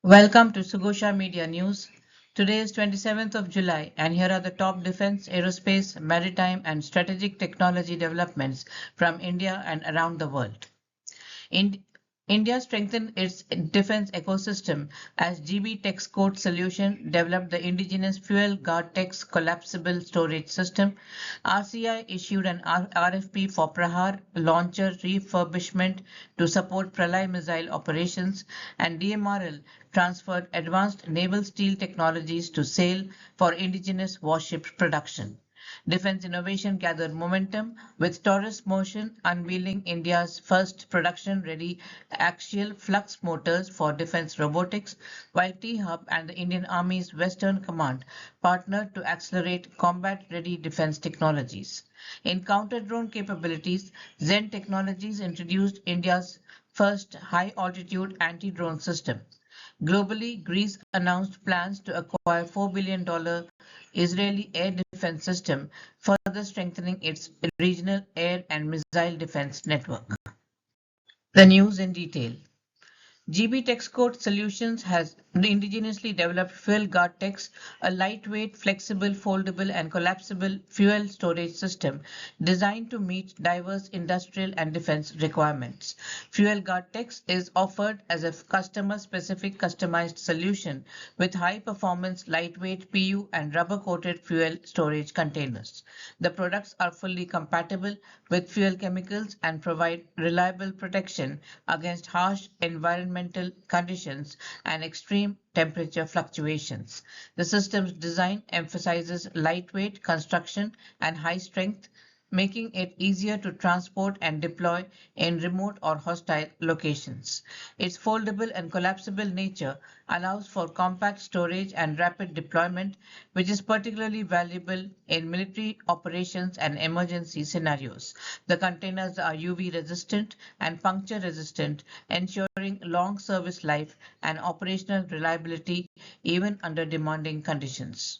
Welcome to Sugosha Media News. Today is 27th of July and here are the top defense, aerospace, maritime and strategic technology developments from India and around the world. India strengthened its defense ecosystem as GB Texcoat solution developed the indigenous fuel GuardTex collapsible storage system. RCI issued an RFP for PRAHAR launcher refurbishment to support PRALAY missile operations, and DMRL transferred advanced naval steel technologies to SAIL for indigenous warship production. Defense innovation gathered momentum with Torus Motion unveiling India's first production-ready axial flux motors for defense robotics, while T-Hub and the Indian Army's Western Command partnered to accelerate combat-ready defense technologies. In counter-drone capabilities, Zen Technologies introduced India's first high-altitude anti-drone system. Globally, Greece announced plans to acquire $4 billion Israeli air defense system, further strengthening its regional air and missile defense network. The news in detail. GB Texcoat Solutions has indigenously developed Fuel GuardTex, a lightweight, flexible, foldable and collapsible fuel storage system designed to meet diverse industrial and defense requirements. Fuel GuardTex is offered as a customer-specific customized solution with high-performance, lightweight PU and rubber-coated fuel storage containers. The products are fully compatible with fuel chemicals and provide reliable protection against harsh environmental conditions and extreme temperature fluctuations. The system's design emphasizes lightweight construction and high strength, making it easier to transport and deploy in remote or hostile locations. Its foldable and collapsible nature allows for compact storage and rapid deployment, which is particularly valuable in military operations and emergency scenarios. The containers are UV resistant and puncture resistant, ensuring long service life and operational reliability even under demanding conditions.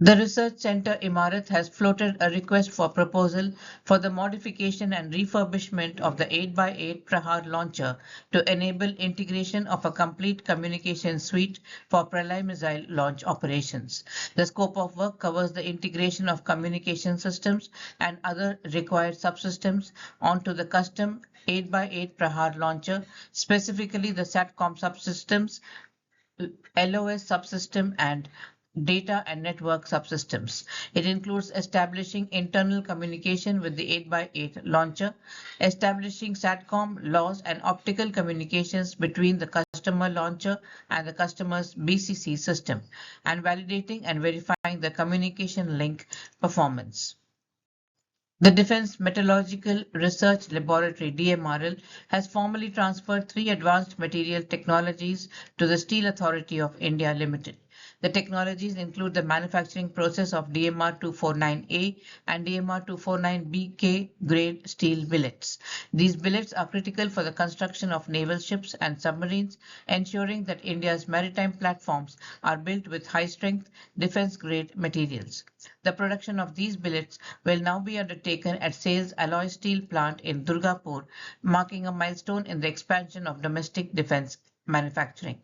The Research Centre Imarat has floated a request for proposal for the modification and refurbishment of the 8x8 PRAHAR launcher to enable integration of a complete communication suite for PRALAY missile launch operations. The scope of work covers the integration of communication systems and other required subsystems onto the custom 8x8 PRAHAR launcher, specifically the SATCOM subsystems, LOS subsystem and data and network subsystems. It includes establishing internal communication with the 8x8 launcher, establishing SATCOM laws and optical communications between the customer launcher and the customer's BCC system, and validating and verifying the communication link performance. The Defense Metallurgical Research Laboratory (DMRL) has formally transferred 3 advanced material technologies to the Steel Authority of India Limited. The technologies include the manufacturing process of DMR-249A and DMR-249BK grade steel billets. These billets are critical for the construction of naval ships and submarines, ensuring that India's maritime platforms are built with high-strength, defense-grade materials. The production of these billets will now be undertaken at SAIL's alloy steel plant in Durgapur, marking a milestone in the expansion of domestic defense manufacturing.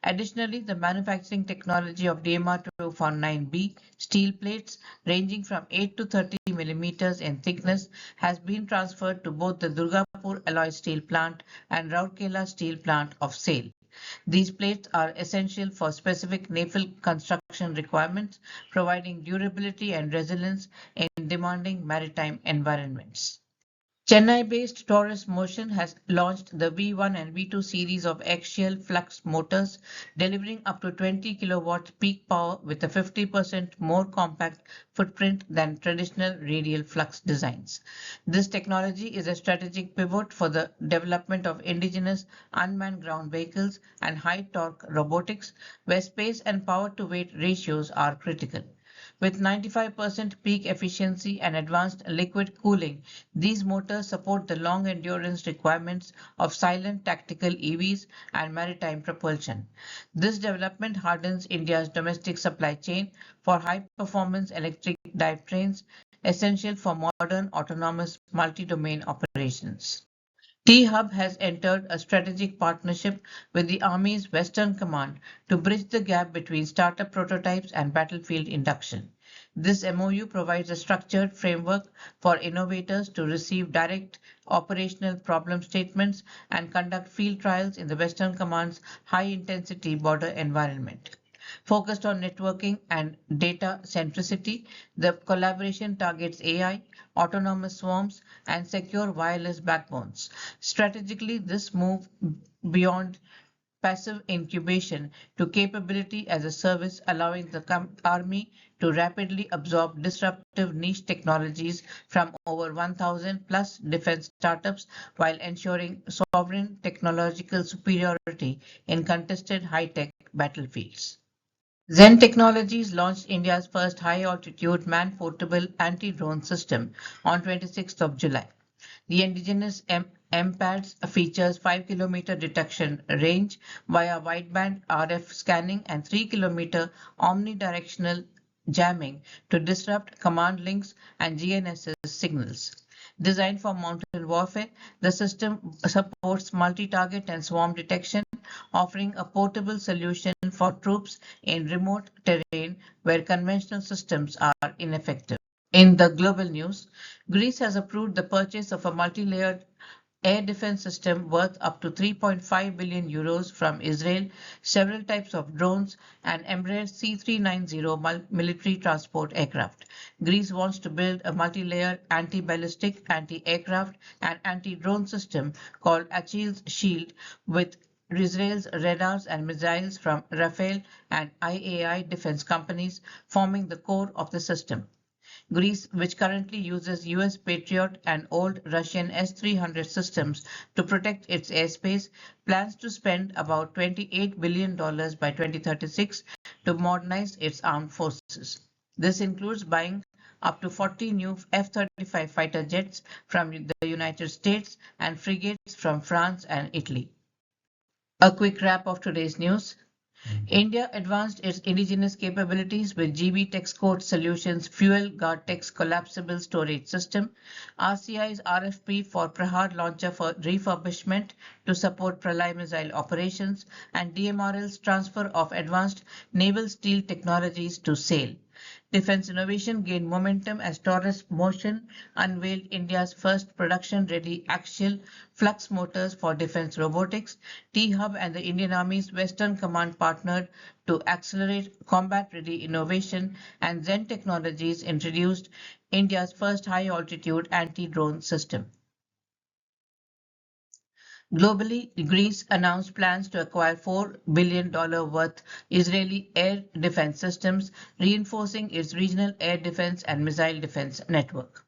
Additionally, the manufacturing technology of DMR-249B steel plates ranging from 8 to 30 millimeters in thickness has been transferred to both the Durgapur alloy steel plant and Rourkela steel plant of SAIL. These plates are essential for specific naval construction requirements, providing durability and resilience in demanding maritime environments. Chennai-based Torus Motion has launched the V1 and V2 series of axial flux motors, delivering up to 20 kilowatt peak power with a 50% more compact footprint than traditional radial flux designs. This technology is a strategic pivot for the development of indigenous unmanned ground vehicles and high-torque robotics, where space and power-to-weight ratios are critical. With 95% peak efficiency and advanced liquid cooling, these motors support the long endurance requirements of silent tactical EVs and maritime propulsion. This development hardens India's domestic supply chain for high-performance electric drivetrains, essential for modern autonomous multi-domain operations. T-Hub has entered a strategic partnership with the Army's Western Command to bridge the gap between startup prototypes and battlefield induction. This MOU provides a structured framework for innovators to receive direct operational problem statements and conduct field trials in the Western Command's high-intensity border environment. Focused on networking and data centricity, the collaboration targets AI, autonomous swarms, and secure wireless backbones. Strategically, this move beyond passive incubation to capability as a service, allowing the Army to rapidly absorb disruptive niche technologies from over 1,000 plus defense startups while ensuring sovereign technological superiority in contested high-tech battlefields. Zen Technologies launched India's first high-altitude man-portable anti-drone system on 26th of July. The indigenous MPADS features 5 km detection range via wideband RF scanning and 3 km omnidirectional jamming to disrupt command links and GNSS signals. Designed for mountain warfare, the system supports multi-target and swarm detection, offering a portable solution for troops in remote terrain where conventional systems are ineffective. In the global news, Greece has approved the purchase of a multi-layered air defense system worth up to 3.5 billion euros from Israel, several types of drones, and Embraer C-390 military transport aircraft. Greece wants to build a multi-layered anti-ballistic, anti-aircraft, and anti-drone system called Axial Shield with Israel's radars and missiles from Rafael and IAI defense companies forming the core of the system. Greece, which currently uses US Patriot and old Russian S-300 systems to protect its airspace, plans to spend about $28 billion by 2036 to modernize its armed forces. This includes buying up to 40 new F-35 fighter jets from the United States and frigates from France and Italy. A quick wrap of today's news. India advanced its indigenous capabilities with GB Texcoat Solutions Fuel GuardTex Collapsible Storage System, RCI's RFP for PRAHAR launcher for refurbishment to support PRALAY missile operations, and DMRL's transfer of advanced naval steel technologies to SAIL. Defense innovation gained momentum as Torus Motion unveiled India's first production-ready axial flux motors for defense robotics. T-Hub and the Indian Army's Western Command partnered to accelerate combat-ready innovation, and Zen Technologies introduced India's first high-altitude anti-drone system. Globally, Greece announced plans to acquire $4 billion worth Israeli air defense systems, reinforcing its regional air defense and missile defense network.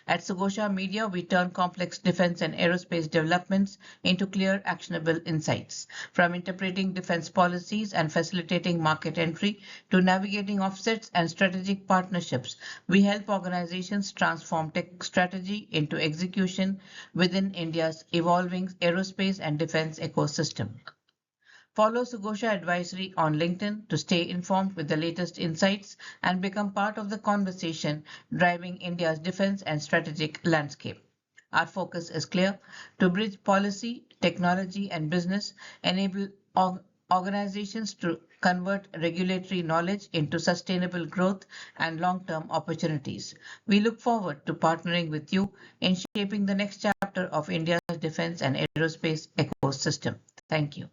At Sugosha Media, we turn complex defense and aerospace developments into clear, actionable insights. From interpreting defense policies and facilitating market entry to navigating offsets and strategic partnerships, we help organizations transform tech strategy into execution within India's evolving aerospace and defense ecosystem. Follow Sugosha Advisory on LinkedIn to stay informed with the latest insights and become part of the conversation driving India's defense and strategic landscape. Our focus is clear: to bridge policy, technology, and business, enable organizations to convert regulatory knowledge into sustainable growth and long-term opportunities. We look forward to partnering with you in shaping the next chapter of India's defense and aerospace ecosystem. Thank you.